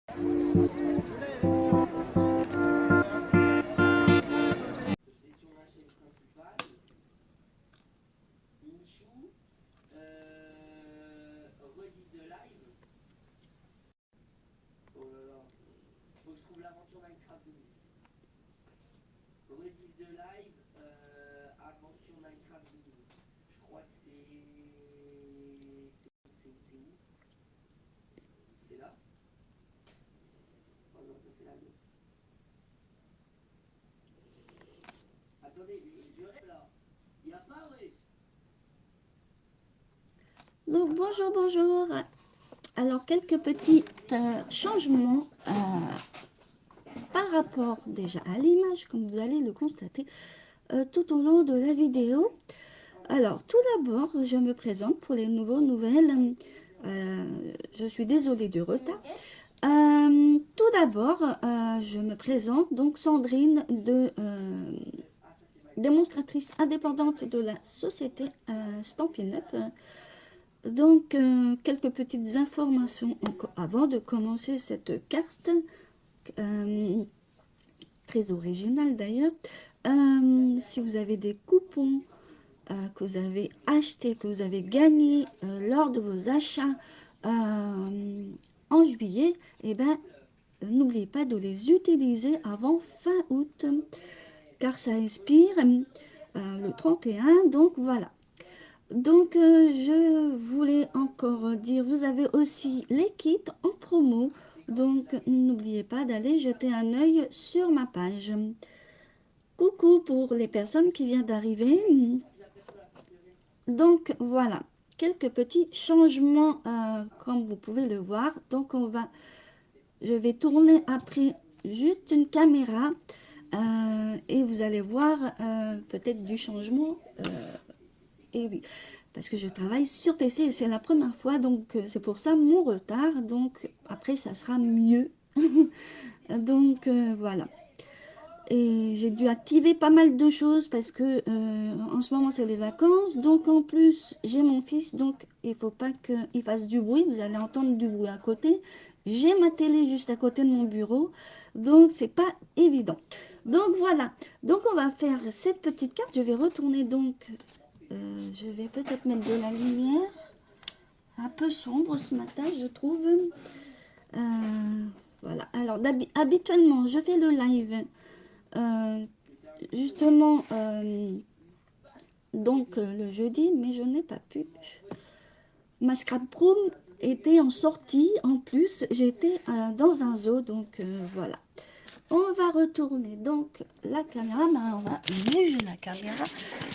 sur ma chaîne principale, Michou, rediff de live. Oh là là, faut que je trouve l'aventure Minecraft de Michou. Rediff de live, aventure Minecraft de Michou. Je crois que c'est où? C'est là? Oh non, ça c'est la gauche. Attendez, je rêve là. Il y a pas, oui. Donc bonjour, bonjour. Alors quelques petits changements par rapport déjà à l'image, comme vous allez le constater tout au long de la vidéo. Alors tout d'abord, je me présente pour les nouvelles. Je suis désolée du retard. Tout d'abord, je me présente, donc Sandrine, démonstratrice indépendante de la société Stampin' Up. Donc, quelques petites informations avant de commencer cette carte, très originale d'ailleurs. Si vous avez des coupons que vous avez achetés, que vous avez gagnés lors de vos achats en juillet, eh ben, n'oubliez pas de les utiliser avant fin août, car ça expire le 31, donc voilà. Donc, je voulais encore dire, vous avez aussi les kits en promo. Donc, n'oubliez pas d'aller jeter un œil sur ma page. Coucou pour les personnes qui viennent d'arriver. Donc, voilà, quelques petits changements, comme vous pouvez le voir. Donc, je vais tourner après juste une caméra et vous allez voir peut-être du changement. Et oui, parce que je travaille sur PC et c'est la première fois, donc c'est pour ça mon retard. Donc après, ça sera mieux. Donc voilà. Et j'ai dû activer pas mal de choses parce que en ce moment c'est les vacances. Donc en plus, j'ai mon fils, donc il faut pas qu'il fasse du bruit. Vous allez entendre du bruit à côté. J'ai ma télé juste à côté de mon bureau. Donc c'est pas évident. Donc voilà. Donc on va faire cette petite carte. Je vais retourner donc. Je vais peut-être mettre de la lumière. Un peu sombre ce matin, je trouve. Voilà. Alors, habituellement, je fais le live. Justement, donc le jeudi, mais je n'ai pas pu. Ma scrap room était en sortie. En plus, j'étais dans un zoo, donc voilà. On va retourner donc la caméra, on va bouger la caméra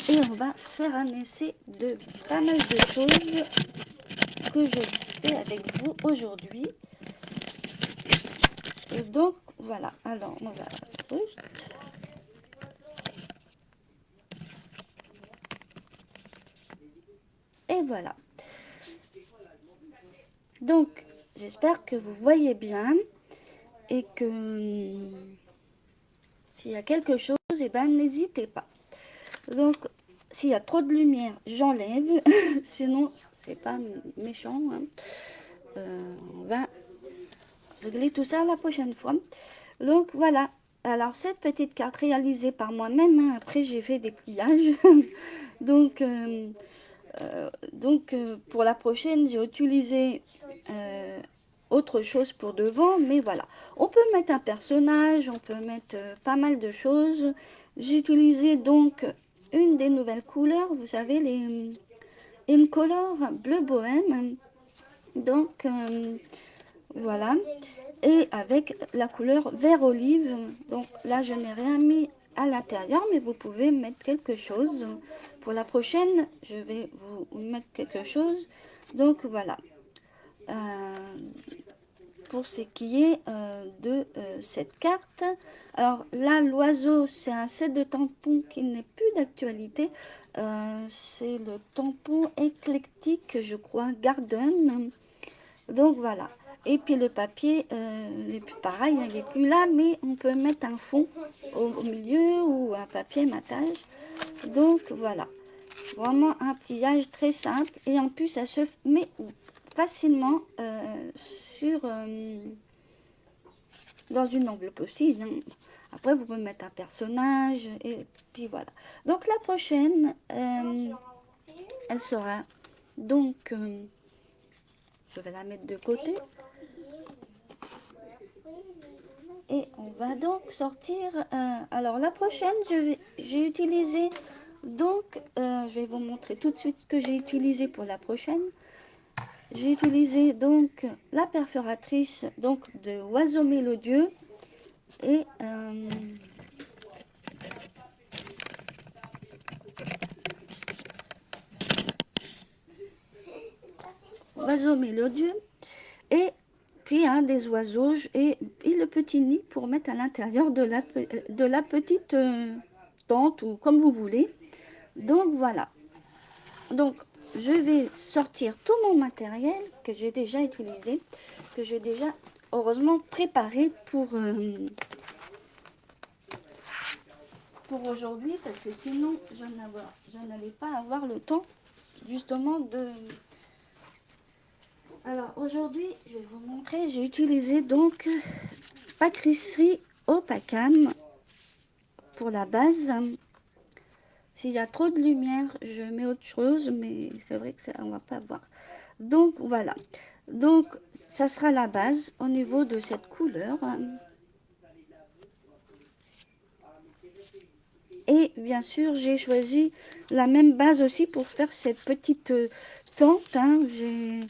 et on va faire un essai de pas mal de choses que je fais avec vous aujourd'hui. Et donc voilà, alors on va juste. Et voilà. Donc j'espère que vous voyez bien et que s'il y a quelque chose, et ben n'hésitez pas. Donc s'il y a trop de lumière, j'enlève. Sinon c'est pas méchant. Hein. On va régler tout ça la prochaine fois. Donc voilà. Alors cette petite carte réalisée par moi-même, hein, après j'ai fait des pliages. donc pour la prochaine, j'ai utilisé autre chose pour devant, mais voilà. On peut mettre un personnage, on peut mettre pas mal de choses. J'ai utilisé donc une des nouvelles couleurs, vous savez, les Incolor bleu bohème. Donc voilà. Et avec la couleur vert olive. Donc là, je n'ai rien mis à l'intérieur, mais vous pouvez mettre quelque chose. Pour la prochaine, je vais vous mettre quelque chose. Donc voilà. Pour ce qui est de cette carte. Alors là, l'oiseau, c'est un set de tampons qui n'est plus d'actualité. C'est le tampon éclectique, je crois, Garden. Donc voilà. Et puis le papier, n'est plus pareil, il n'est plus là, mais on peut mettre un fond au milieu ou un papier matage. Donc voilà. Vraiment un pliage très simple. Et en plus, ça se met facilement sur dans une enveloppe aussi. Hein. Après, vous pouvez mettre un personnage et puis voilà. Donc la prochaine, elle sera donc, je vais la mettre de côté. Et on va donc sortir. Alors la prochaine, j'ai utilisé donc, je vais vous montrer tout de suite ce que j'ai utilisé pour la prochaine. J'ai utilisé donc la perforatrice donc de Oiseau Mélodieux et Oiseau Mélodieux et puis des oiseaux et le petit nid pour mettre à l'intérieur de la petite tente ou comme vous voulez. Donc voilà. Donc je vais sortir tout mon matériel que j'ai déjà utilisé, que j'ai déjà heureusement préparé pour aujourd'hui, parce que sinon je n'allais pas avoir le temps justement de... Alors aujourd'hui, je vais vous montrer, j'ai utilisé donc pâtisserie Opacam pour la base. S'il y a trop de lumière, je mets autre chose, mais c'est vrai que ça, on va pas voir. Donc voilà. Donc ça sera la base au niveau de cette couleur. Et bien sûr, j'ai choisi la même base aussi pour faire cette petite tente. Hein. J'ai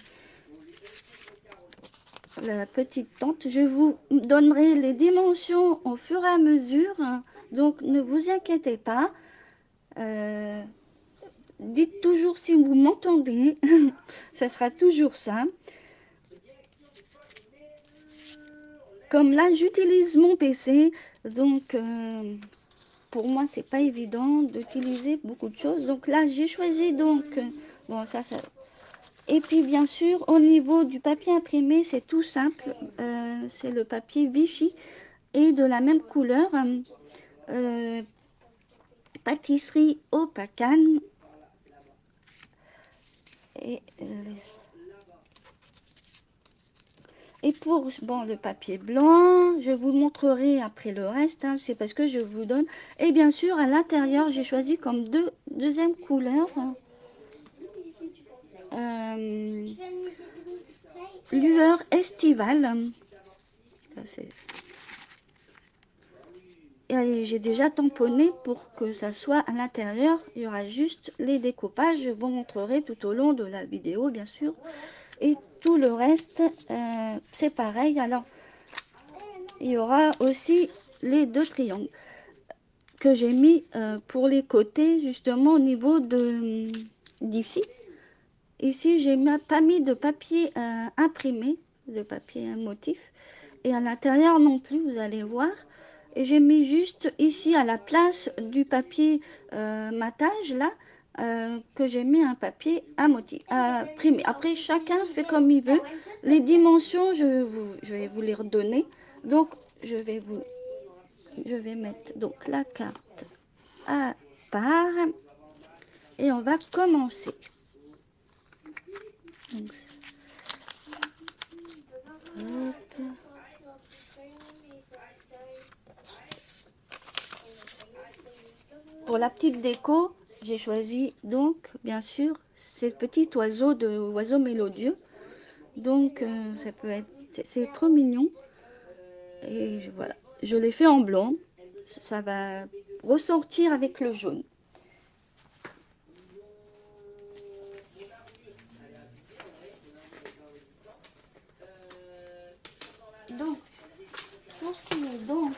la petite tente. Je vous donnerai les dimensions au fur et à mesure. Hein. Donc ne vous inquiétez pas. Dites toujours si vous m'entendez. Ça sera toujours ça. Comme là, j'utilise mon PC. Donc... pour moi, c'est pas évident d'utiliser beaucoup de choses. Donc là, j'ai choisi donc... bon, ça... Et puis, bien sûr, au niveau du papier imprimé, c'est tout simple. C'est le papier Vichy et de la même couleur. Pâtisserie Opacam. Et pour bon, le papier blanc, je vous montrerai après le reste, hein, c'est parce que je vous donne. Et bien sûr, à l'intérieur, j'ai choisi comme deuxième couleur lueur estivale. Et j'ai déjà tamponné pour que ça soit à l'intérieur. Il y aura juste les découpages. Je vous montrerai tout au long de la vidéo, bien sûr. Et tout le reste, c'est pareil. Alors, il y aura aussi les deux triangles que j'ai mis pour les côtés, justement au niveau d'ici. Ici, j'ai pas mis de papier imprimé, de papier motif. Et à l'intérieur non plus, vous allez voir. Et j'ai mis juste ici à la place du papier matage, là, que j'ai mis un papier à motif, imprimé. Après, chacun fait comme il veut. Les dimensions, je vais vous les redonner. Donc, je vais mettre donc la carte à part. Et on va commencer. Donc, hop. Pour la petite déco, j'ai choisi donc bien sûr ces petits oiseaux de oiseaux mélodieux. Donc ça peut être, c'est trop mignon. Et voilà, je l'ai fait en blanc. Ça va ressortir avec le jaune. Donc, pour ce qui est donc...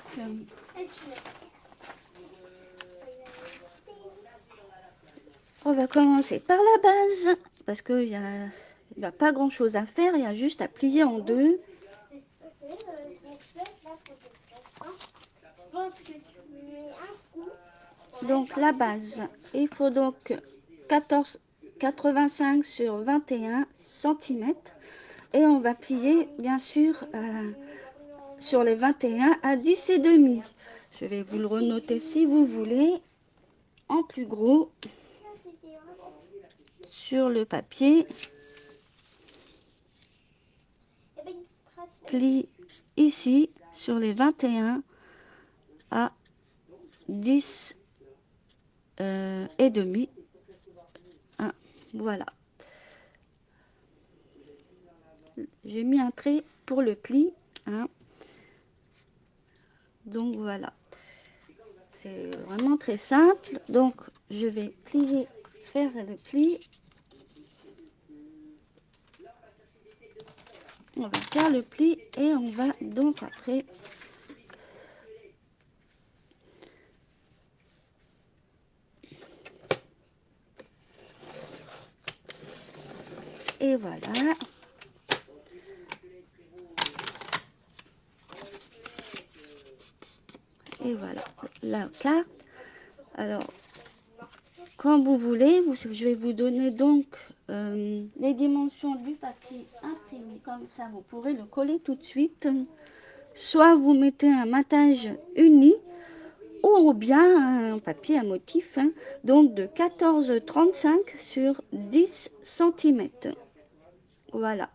on va commencer par la base, parce qu'il n'y a pas grand chose à faire, il y a juste à plier en deux. Donc la base, il faut donc 85 sur 21 cm. Et on va plier, bien sûr, sur les 21 à 10,5. Je vais vous le renoter si vous voulez, en plus gros, sur le papier. Plie ici sur les 21 à 10 et demi. Hein, voilà. J'ai mis un trait pour le pli. Hein. Donc voilà. C'est vraiment très simple. Donc je vais plier, faire le pli. On va faire le pli et on va donc après et voilà. Et voilà la carte. Alors, quand vous voulez, je vais vous donner donc les dimensions du papier imprimé. Comme ça, vous pourrez le coller tout de suite. Soit vous mettez un matage uni ou bien un papier à motif, hein, donc de 14,35 sur 10 cm. Voilà.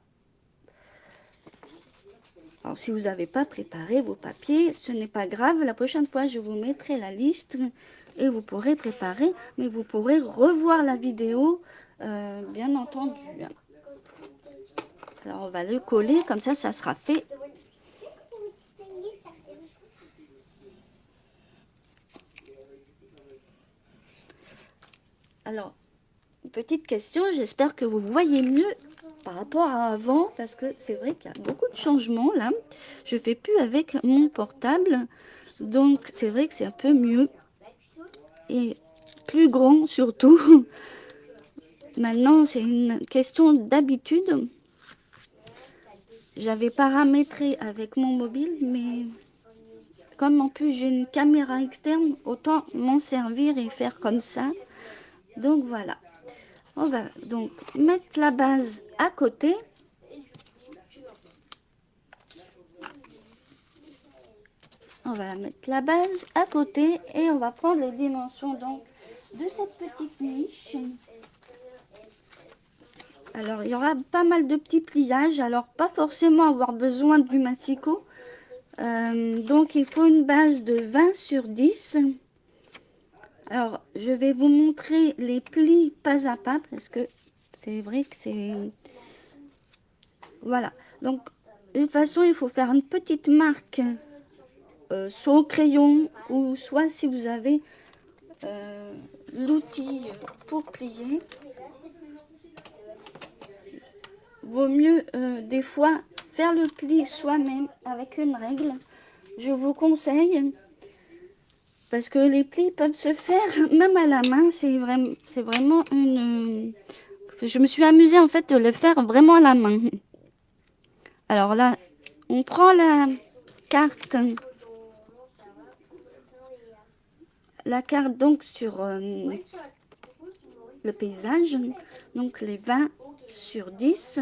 Alors, si vous n'avez pas préparé vos papiers, ce n'est pas grave. La prochaine fois, je vous mettrai la liste et vous pourrez préparer, mais vous pourrez revoir la vidéo, bien entendu. Alors, on va le coller, comme ça sera fait. Alors, petite question, j'espère que vous voyez mieux par rapport à avant, parce que c'est vrai qu'il y a beaucoup de changements là. Je fais plus avec mon portable, donc c'est vrai que c'est un peu mieux et plus grand surtout. Maintenant, c'est une question d'habitude. J'avais paramétré avec mon mobile, mais comme en plus j'ai une caméra externe, autant m'en servir et faire comme ça. Donc voilà. On va donc mettre la base à côté. On va mettre la base à côté et on va prendre les dimensions donc de cette petite niche. Alors il y aura pas mal de petits pliages, alors pas forcément avoir besoin du massicot. Donc il faut une base de 20 sur 10. Alors je vais vous montrer les plis pas à pas parce que c'est vrai que c'est... Voilà, donc de toute façon il faut faire une petite marque, soit au crayon ou soit si vous avez l'outil pour plier. Vaut mieux des fois faire le pli soi-même avec une règle. Je vous conseille parce que les plis peuvent se faire même à la main. C'est vraiment une... Je me suis amusée en fait de le faire vraiment à la main. Alors là, on prend la carte donc sur le paysage, donc les 20 sur 10,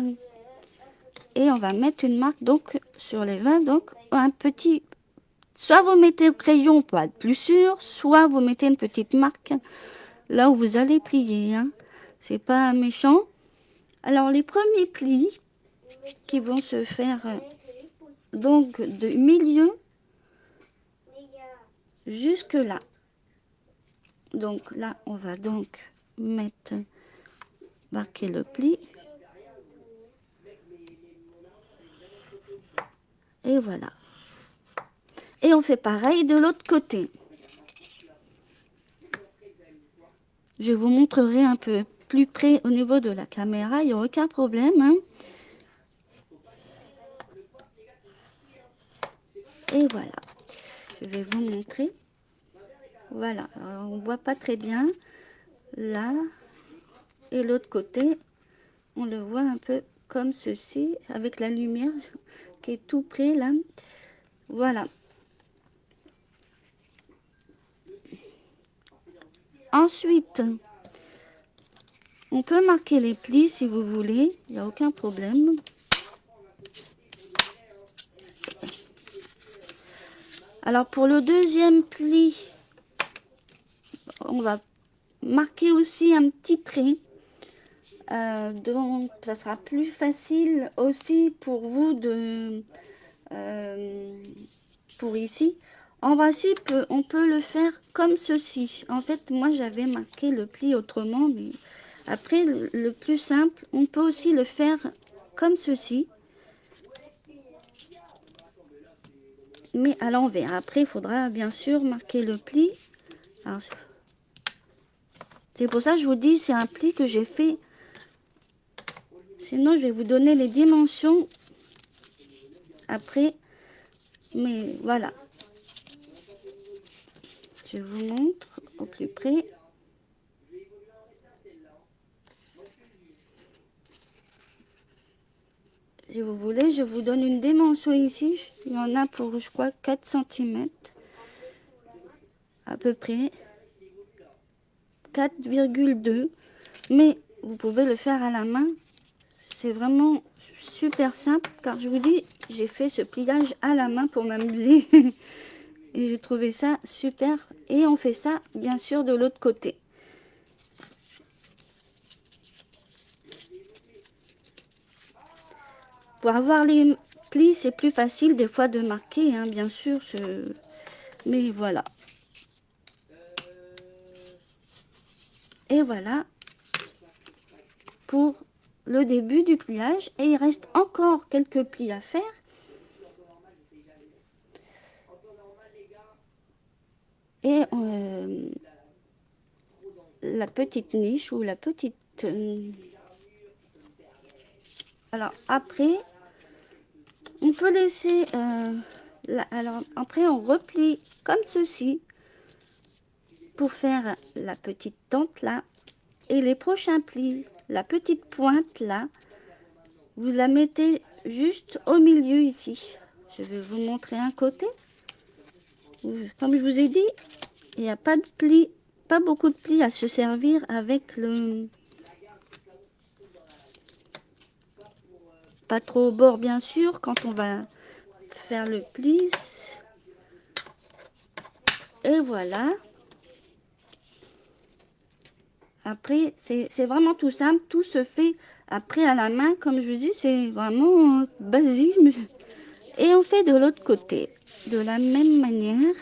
et on va mettre une marque donc sur les 20, donc un petit, soit vous mettez au crayon pour être plus sûr, soit vous mettez une petite marque là où vous allez plier, hein. C'est pas méchant. Alors les premiers plis qui vont se faire donc de milieu jusque là. Donc là on va donc marquer le pli. Et voilà. Et on fait pareil de l'autre côté. Je vous montrerai un peu plus près au niveau de la caméra, il n'y a aucun problème, hein. Et voilà. Je vais vous montrer. Voilà. Alors, on ne voit pas très bien. Là. Et l'autre côté, on le voit un peu comme ceci, avec la lumière qui est tout près là. Voilà. Ensuite, on peut marquer les plis si vous voulez, il n'y a aucun problème. Alors pour le deuxième pli, on va marquer aussi un petit trait. Donc ça sera plus facile aussi pour vous de pour ici. En principe, on peut le faire comme ceci. En fait, moi, j'avais marqué le pli autrement, mais après, le plus simple, on peut aussi le faire comme ceci, mais à l'envers. Après, il faudra bien sûr marquer le pli. C'est pour ça que je vous dis, c'est un pli que j'ai fait. Sinon, je vais vous donner les dimensions après. Mais voilà. Je vous montre au plus près. Si vous voulez, je vous donne une dimension ici. Il y en a pour, je crois, 4 cm. À peu près. 4,2. Mais vous pouvez le faire à la main. C'est vraiment super simple. Car je vous dis, j'ai fait ce pliage à la main pour m'amuser. Et j'ai trouvé ça super. Et on fait ça, bien sûr, de l'autre côté. Pour avoir les plis, c'est plus facile des fois de marquer, hein, bien sûr. Mais voilà. Et voilà pour le début du pliage. Et il reste encore quelques plis à faire. Et la petite niche ou la petite... alors après, on peut laisser... alors après, on replie comme ceci pour faire la petite tente là. Et les prochains plis, la petite pointe là, vous la mettez juste au milieu ici. Je vais vous montrer un côté. Comme je vous ai dit, il n'y a pas de plis, pas beaucoup de plis à se servir avec le... Pas trop au bord bien sûr quand on va faire le pli. Et voilà. Après, c'est vraiment tout simple. Tout se fait après à la main. Comme je vous dis, c'est vraiment basique. Et on fait de l'autre côté. De la même manière.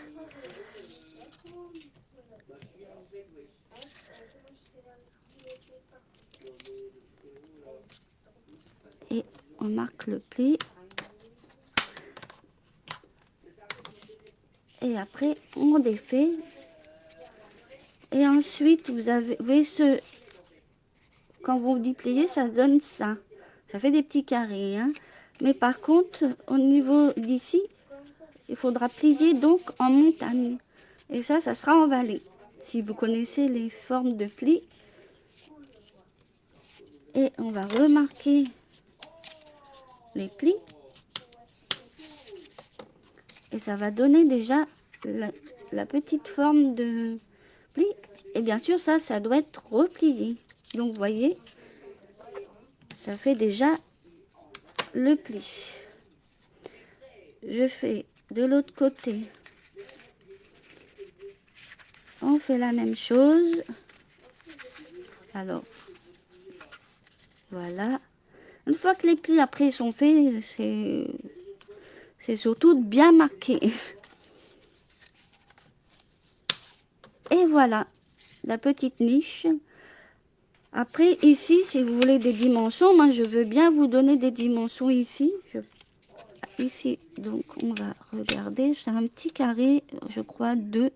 Et on marque le pli. Et après, on défait. Et ensuite, vous avez ce... Quand vous dépliez, ça donne ça. Ça fait des petits carrés. Hein. Mais par contre, au niveau d'ici, il faudra plier donc en montagne. Et ça sera en vallée. Si vous connaissez les formes de plis. Et on va remarquer les plis. Et ça va donner déjà la petite forme de pli. Et bien sûr, ça doit être replié. Donc, vous voyez, ça fait déjà le pli. Je fais de l'autre côté. On fait la même chose. Alors, voilà. Une fois que les plis après sont faits, c'est surtout bien marqué. Et voilà, la petite niche. Après, ici, si vous voulez des dimensions, moi, je veux bien vous donner des dimensions ici. Ici, donc, on va regarder. C'est un petit carré, je crois, de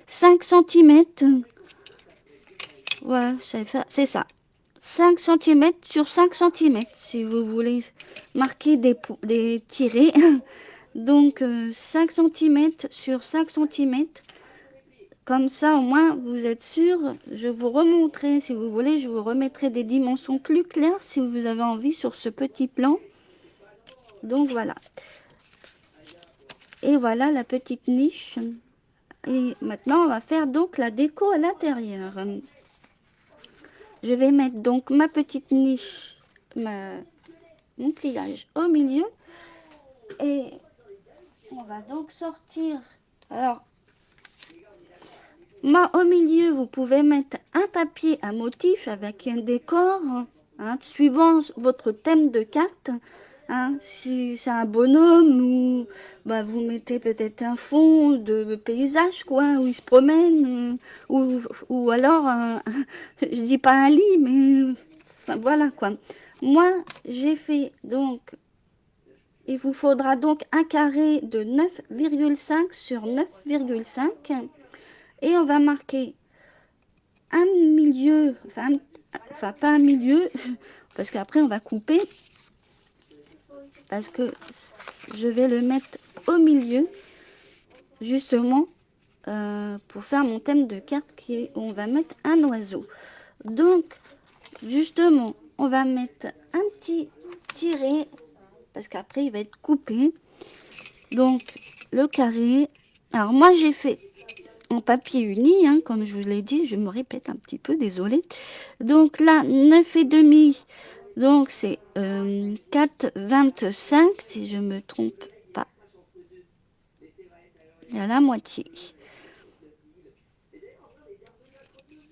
5 cm. Voilà, c'est ça. 5 cm sur 5 cm, si vous voulez marquer des tirets. Donc, 5 cm sur 5 cm. Comme ça, au moins, vous êtes sûr. Je vous remontrerai, si vous voulez, je vous remettrai des dimensions plus claires si vous avez envie sur ce petit plan. Donc, voilà. Et voilà la petite niche. Et maintenant, on va faire donc la déco à l'intérieur. Je vais mettre donc ma petite niche, mon pliage au milieu. Et on va donc sortir. Alors, au milieu, vous pouvez mettre un papier à motif avec un décor, hein, suivant votre thème de carte. Hein. Si c'est un bonhomme ou bah, vous mettez peut-être un fond de paysage quoi, où il se promène, ou alors, je dis pas un lit, mais enfin, voilà quoi. Moi, j'ai fait donc, il vous faudra donc un carré de 9,5 sur 9,5 et on va marquer un milieu, enfin pas un milieu, parce qu'après on va couper, parce que je vais le mettre au milieu, justement, pour faire mon thème de carte qui est, on va mettre un oiseau. Donc, justement, on va mettre un petit tiret, parce qu'après il va être coupé. Donc, le carré, alors moi j'ai fait en papier uni, hein, comme je vous l'ai dit, je me répète un petit peu, désolé. Donc là, 9,5, donc c'est 4,25, si je me trompe pas. Il y a la moitié.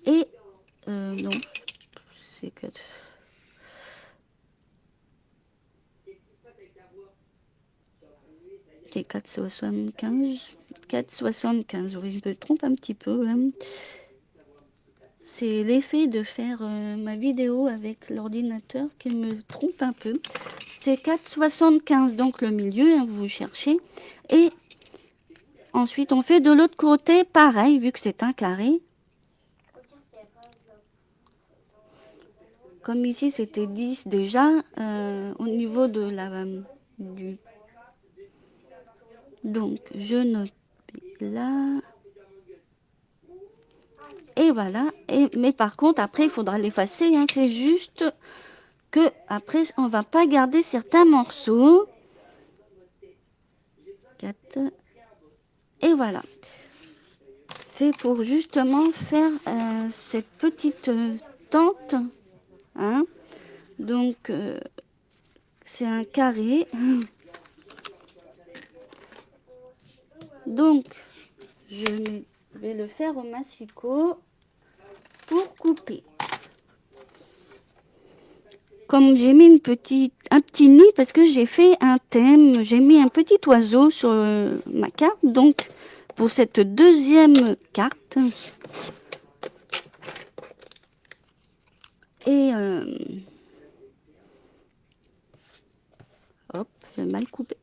Et, non, c'est que... C'est 4,75. 4,75, oui, je me trompe un petit peu. Hein. C'est l'effet de faire ma vidéo avec l'ordinateur qui me trompe un peu. C'est 4,75, donc le milieu, hein, vous cherchez. Et ensuite, on fait de l'autre côté, pareil, vu que c'est un carré. Comme ici, c'était 10 déjà, au niveau de la... du... Donc, je note là... Et voilà. Mais par contre, après, il faudra l'effacer. Hein. C'est juste que après, on va pas garder certains morceaux. 4. Et voilà. C'est pour justement faire cette petite tente. Hein. Donc, c'est un carré. Donc, je vais le faire au massicot pour couper. Comme j'ai mis un petit nid parce que j'ai fait un thème, j'ai mis un petit oiseau sur ma carte. Donc, pour cette deuxième carte, et hop, j'ai mal coupé.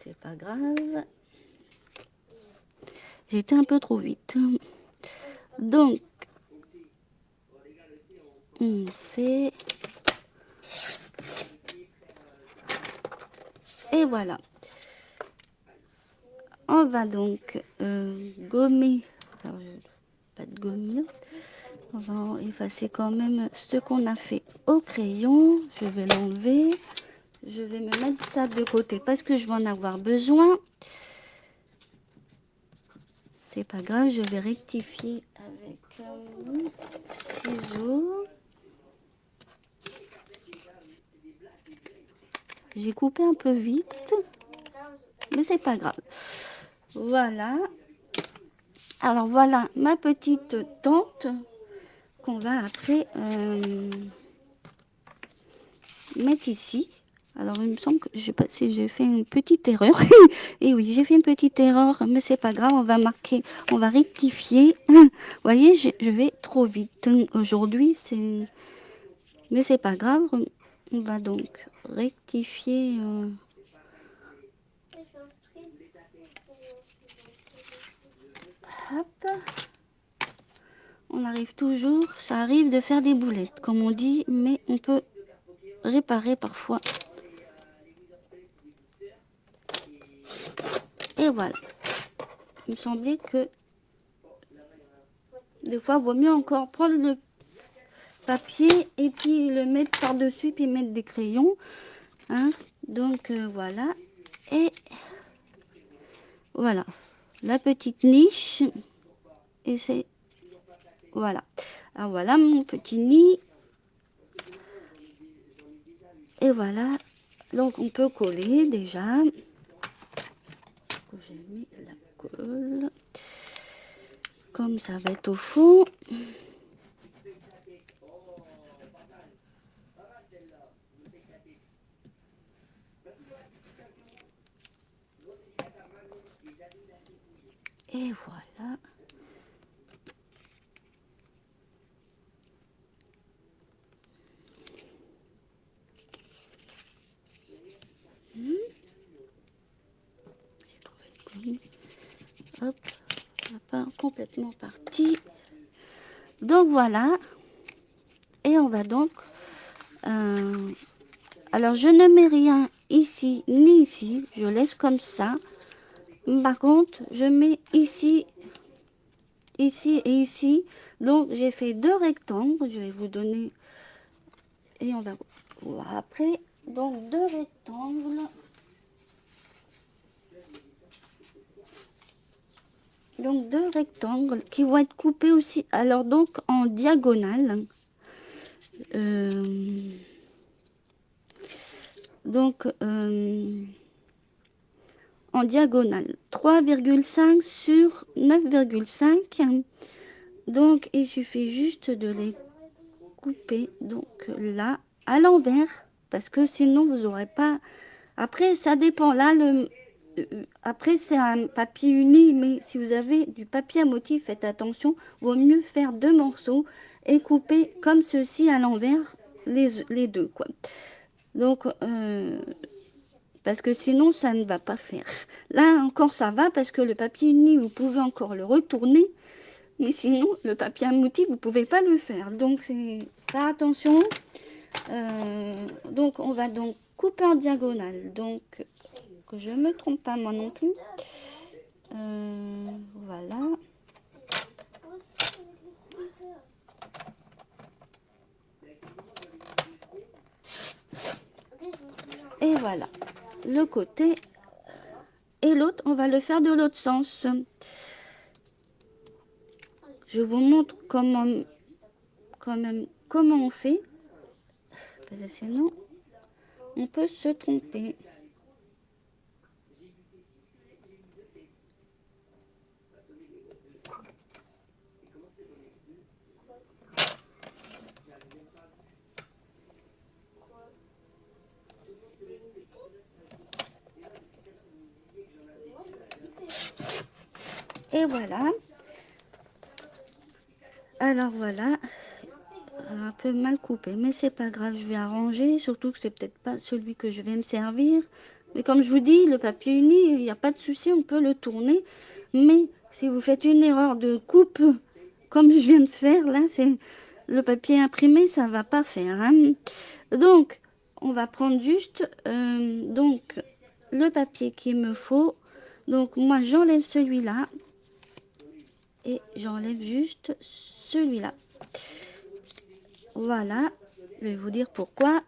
C'est pas grave. J'ai été un peu trop vite. Donc, on fait... Et voilà. On va donc gommer. Alors, pas de gomme. On va effacer quand même ce qu'on a fait au crayon. Je vais l'enlever. Je vais me mettre ça de côté parce que je vais en avoir besoin. C'est pas grave, je vais rectifier avec ciseaux. J'ai coupé un peu vite, mais c'est pas grave. Voilà. Alors voilà ma petite tente qu'on va après mettre ici. Alors il me semble que je sais pas si j'ai fait une petite erreur. Et oui, j'ai fait une petite erreur, mais c'est pas grave, on va marquer, on va rectifier. Vous voyez, je vais trop vite aujourd'hui, mais c'est pas grave. On va donc rectifier. Hop. On arrive toujours, ça arrive de faire des boulettes, comme on dit, mais on peut réparer parfois. Et voilà. Il me semblait que des fois, il vaut mieux encore prendre le papier et puis le mettre par-dessus, puis mettre des crayons. Hein. Donc voilà. Et voilà. La petite niche. Et c'est... Voilà. Alors voilà mon petit nid. Et voilà. Donc on peut coller déjà. J'ai mis la colle. Comme ça va être au fond. Et voilà. J'ai trouvé le clou. Hop, ça n'a pas complètement parti. Donc voilà. Et on va donc... alors je ne mets rien ici ni ici. Je laisse comme ça. Par contre, je mets ici, ici et ici. Donc j'ai fait 2 rectangles. Je vais vous donner... Et on va voir après. Donc 2 rectangles. Donc 2 rectangles qui vont être coupés aussi. Alors donc en diagonale. Donc en diagonale 3,5 sur 9,5. Donc il suffit juste de les couper donc là à l'envers parce que sinon vous n'aurez pas. Après ça dépend là après c'est un papier uni, mais si vous avez du papier à motif, faites attention, vaut mieux faire 2 morceaux et couper comme ceci à l'envers les deux quoi. Donc parce que sinon ça ne va pas faire. Là encore ça va parce que le papier uni vous pouvez encore le retourner, mais sinon le papier à motif vous pouvez pas le faire. Donc c'est faire attention. Donc on va donc couper en diagonale. Donc que je me trompe pas moi non plus. Voilà. Et voilà. Le côté et l'autre, on va le faire de l'autre sens. Je vous montre comment on fait. Parce que sinon, on peut se tromper. Et voilà. Alors voilà. Un peu mal coupé, mais c'est pas grave, je vais arranger. Surtout que c'est peut-être pas celui que je vais me servir. Mais comme je vous dis, le papier uni, il n'y a pas de souci, on peut le tourner. Mais si vous faites une erreur de coupe, comme je viens de faire, là, c'est le papier imprimé, ça va pas faire. Hein. Donc, on va prendre juste donc le papier qu'il me faut. Donc, moi, j'enlève celui-là et j'enlève juste celui-là. Voilà, je vais vous dire pourquoi.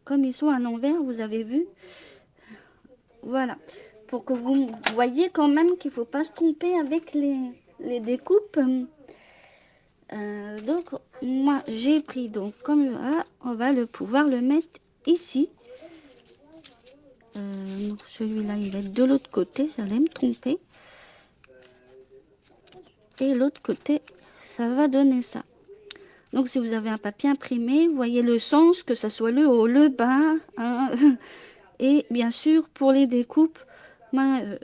Comme ils sont à l'envers, vous avez vu. Voilà, pour que vous voyez quand même qu'il ne faut pas se tromper avec les découpes. Donc, moi, j'ai pris donc comme ça, on va pouvoir le mettre ici. Celui-là, il va être de l'autre côté, j'allais me tromper. Et l'autre côté, ça va donner ça. Donc, si vous avez un papier imprimé, vous voyez le sens, que ce soit le haut, le bas. Hein. Et bien sûr, pour les découpes, il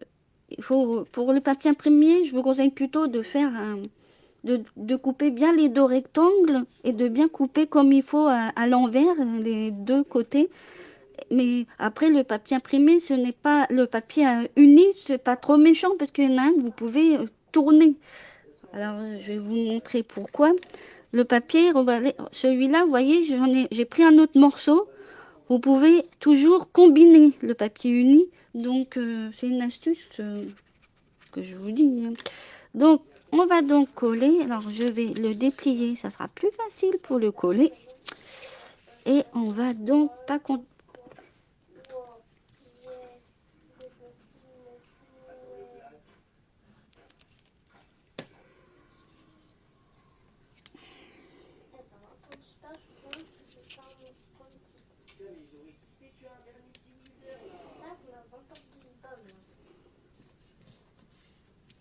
faut, pour le papier imprimé, je vous conseille plutôt de faire de couper bien les 2 rectangles et de bien couper comme il faut à l'envers, les 2 côtés. Mais après, le papier imprimé, ce n'est pas le papier uni, c'est pas trop méchant parce qu'il y en a un que vous pouvez tourner. Alors, je vais vous montrer pourquoi. Le papier, celui-là, vous voyez, j'ai pris un autre morceau. Vous pouvez toujours combiner le papier uni. Donc, c'est une astuce que je vous dis. Hein. Donc, on va donc coller. Alors, je vais le déplier. Ça sera plus facile pour le coller. Et on va donc pas...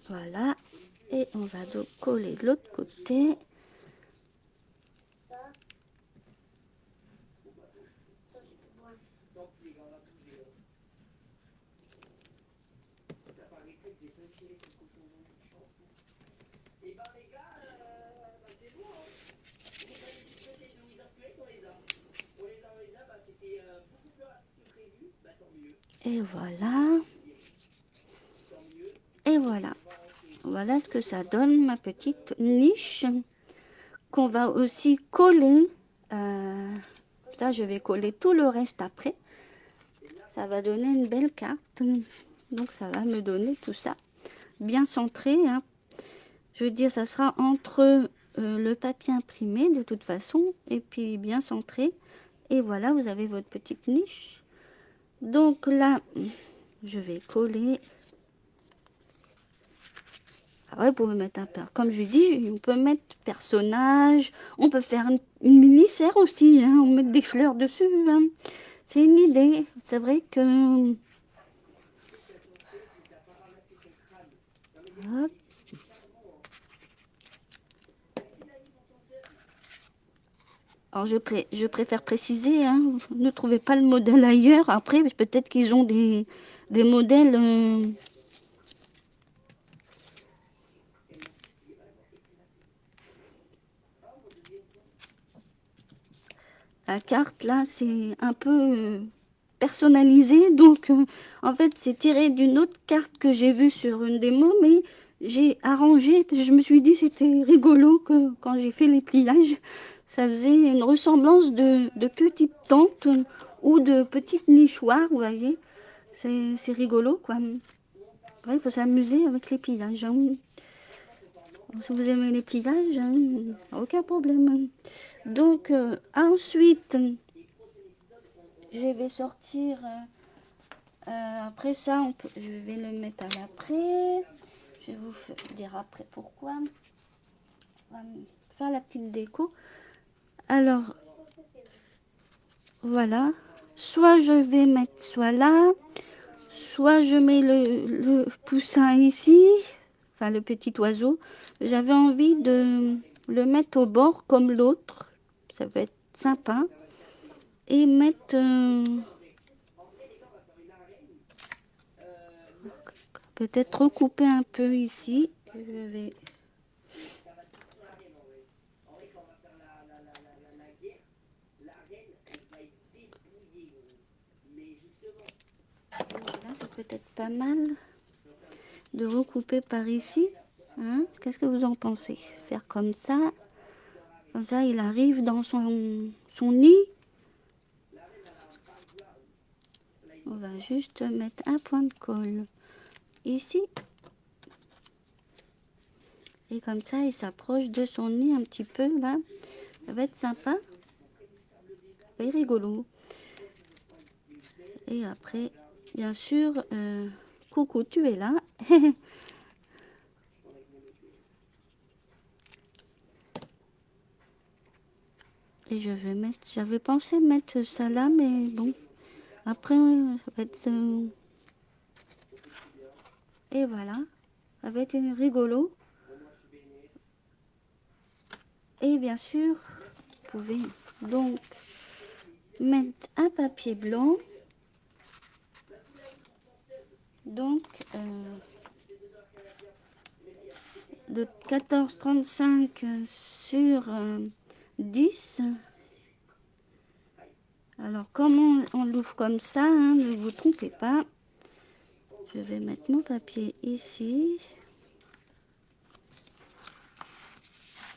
Voilà. Et on va donc coller de l'autre côté. Et ben les gars, c'est bon, hein. Vous avez dit que c'était de Wizard Square, on les a, bah, c'était beaucoup plus rapide que prévu, bah tant mieux, Et voilà. tant mieux. Et voilà. Voilà ce que ça donne, ma petite niche, qu'on va aussi coller. Ça, je vais coller tout le reste après. Ça va donner une belle carte. Donc, ça va me donner tout ça bien centré, hein. Je veux dire, ça sera entre le papier imprimé de toute façon et puis bien centré. Et voilà, vous avez votre petite niche. Donc là, je vais coller. Après, vous pouvez mettre un peu, comme je dis, on peut mettre personnage, on peut faire une mini-serre aussi, hein, on met des fleurs dessus, hein. C'est une idée. C'est vrai que... Hop. Alors, je préfère préciser, hein, ne trouvez pas le modèle ailleurs. Après, peut-être qu'ils ont des modèles... La carte, là, c'est un peu personnalisé. Donc, en fait, c'est tiré d'une autre carte que j'ai vue sur une démo, mais j'ai arrangé, parce que je me suis dit c'était rigolo que quand j'ai fait les pliages, ça faisait une ressemblance de petites tentes ou de petites nichoirs, vous voyez. C'est rigolo, quoi. Après, il faut s'amuser avec les pliages, hein. Si vous aimez les pliages, hein, aucun problème. Donc, ensuite, je vais sortir. Après ça, je vais le mettre à l'après. Je vais vous dire après pourquoi. On va faire la petite déco. Alors, voilà. Soit je vais mettre soit là, soit je mets le poussin ici, enfin le petit oiseau. J'avais envie de le mettre au bord comme l'autre. Ça va être sympa. Et mettre... peut-être recouper un peu ici. Je vais... Voilà, ça peut être pas mal de recouper par ici. Hein? Qu'est-ce que vous en pensez? Faire comme ça. Comme ça, il arrive dans son nid. On va juste mettre un point de colle ici. Et comme ça, il s'approche de son nid un petit peu là. Ça va être sympa. Ça va être rigolo. Et après, bien sûr, coucou, tu es là. Et je vais mettre, j'avais pensé mettre ça là, mais bon, après, ça va être... et voilà, ça va être rigolo. Et bien sûr, vous pouvez donc mettre un papier blanc. Donc, de 14,35 sur 10. Alors, comment on l'ouvre comme ça, hein, ne vous trompez pas. Je vais mettre mon papier ici.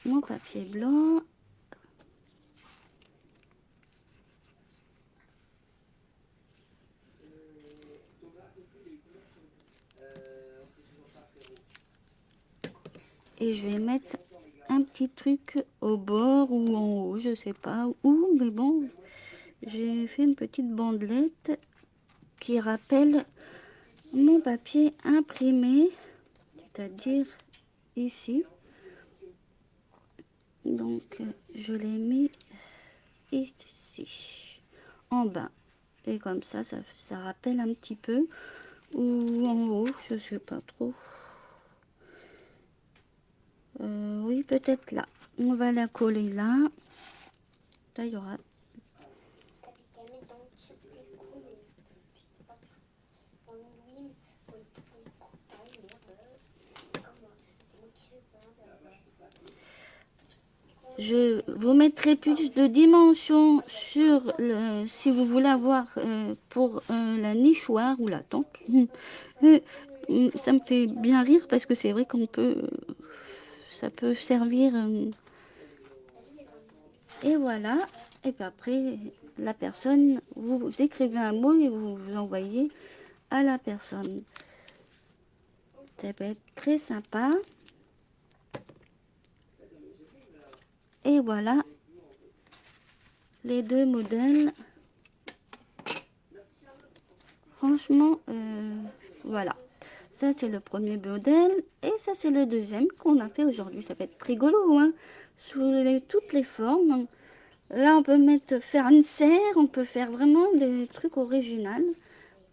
Mon papier blanc. Et je vais mettre un petit truc au bord ou en haut, je sais pas où, mais bon, j'ai fait une petite bandelette qui rappelle mon papier imprimé, c'est-à-dire ici. Donc, je l'ai mis ici, en bas. Et comme ça rappelle un petit peu. Ou en haut, je sais pas trop. Oui, peut-être là. On va la coller là. Ça y aura. Je vous mettrai plus de dimensions sur le, si vous voulez avoir pour la nichoir ou la tente. Ça me fait bien rire parce que c'est vrai qu'on peut, ça peut servir. Et voilà. Et puis après, la personne, vous écrivez un mot et vous l'envoyez à la personne. Ça peut être très sympa. Et voilà les deux modèles. Franchement, voilà. Ça, c'est le premier modèle. Et ça, c'est le deuxième qu'on a fait aujourd'hui. Ça va être rigolo, hein, sous toutes les formes. Là, on peut faire une serre. On peut faire vraiment des trucs originaux.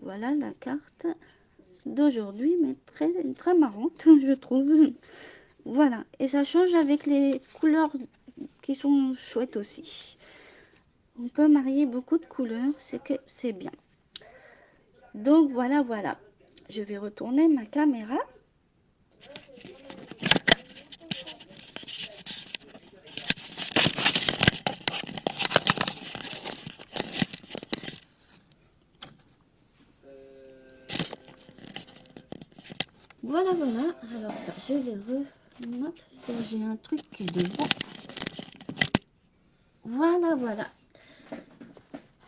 Voilà la carte d'aujourd'hui, mais très, très marrante, je trouve. Voilà. Et ça change avec les couleurs qui sont chouettes aussi. On peut marier beaucoup de couleurs. C'est bien. Donc, voilà, voilà. Je vais retourner ma caméra. Voilà, voilà. Alors ça, je vais j'ai un truc qui est devant. Voilà, voilà.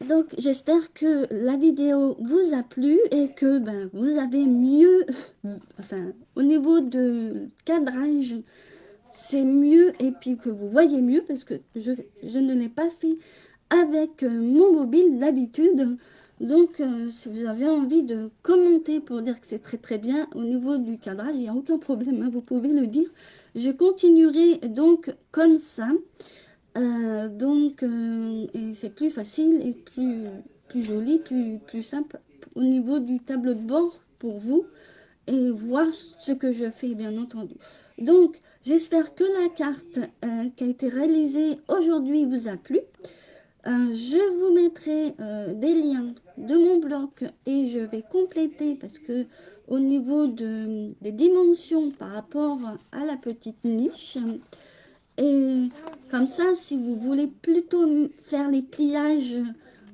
Donc, j'espère que la vidéo vous a plu et que vous avez mieux, enfin, au niveau de cadrage, c'est mieux et puis que vous voyez mieux parce que je ne l'ai pas fait avec mon mobile d'habitude. Donc, si vous avez envie de commenter pour dire que c'est très très bien au niveau du cadrage, il n'y a aucun problème, hein, vous pouvez le dire. Je continuerai donc comme ça. Et c'est plus facile et plus joli, plus simple au niveau du tableau de bord pour vous et voir ce que je fais, bien entendu. Donc, j'espère que la carte qui a été réalisée aujourd'hui vous a plu. Je vous mettrai des liens de mon blog et je vais compléter parce que au niveau des dimensions par rapport à la petite niche, et comme ça, si vous voulez plutôt faire les pliages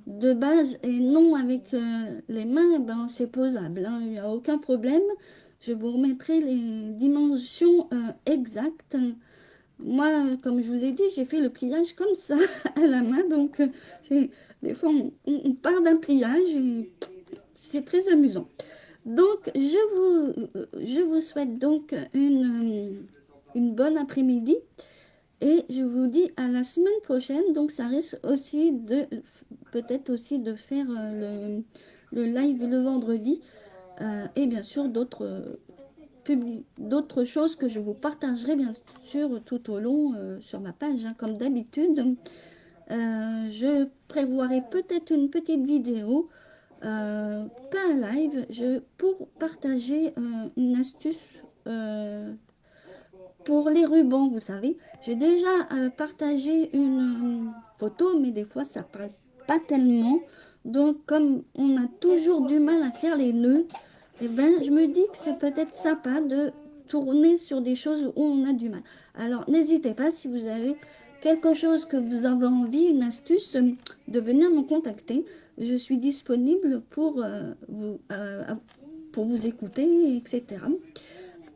de base et non avec les mains, ben c'est posable, hein, il n'y a aucun problème. Je vous remettrai les dimensions exactes. Moi, comme je vous ai dit, j'ai fait le pliage comme ça, à la main. Donc, des fois, on part d'un pliage et c'est très amusant. Donc, je vous souhaite donc une bonne après-midi. Et je vous dis à la semaine prochaine. Donc, ça risque aussi peut-être aussi de faire le live le vendredi. Et bien sûr, d'autres choses que je vous partagerai bien sûr tout au long sur ma page, hein, comme d'habitude. Je prévoirai peut-être une petite vidéo, pas un live, pour partager une astuce pour les rubans, vous savez. J'ai déjà partagé une photo, mais des fois ça ne parle pas tellement. Donc comme on a toujours du mal à faire les nœuds, et je me dis que c'est peut-être sympa de tourner sur des choses où on a du mal. Alors n'hésitez pas, si vous avez quelque chose que vous avez envie, une astuce, de venir me contacter. Je suis disponible pour vous écouter, etc.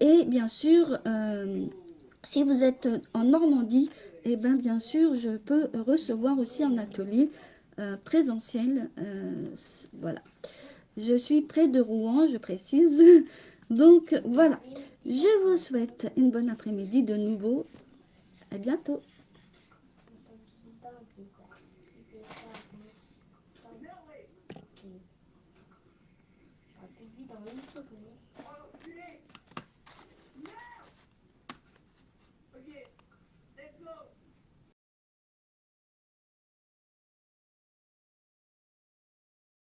Et bien sûr, si vous êtes en Normandie, et bien sûr, je peux recevoir aussi un atelier présentiel. Voilà. Je suis près de Rouen, je précise. Donc voilà. Je vous souhaite une bonne après-midi de nouveau. À bientôt.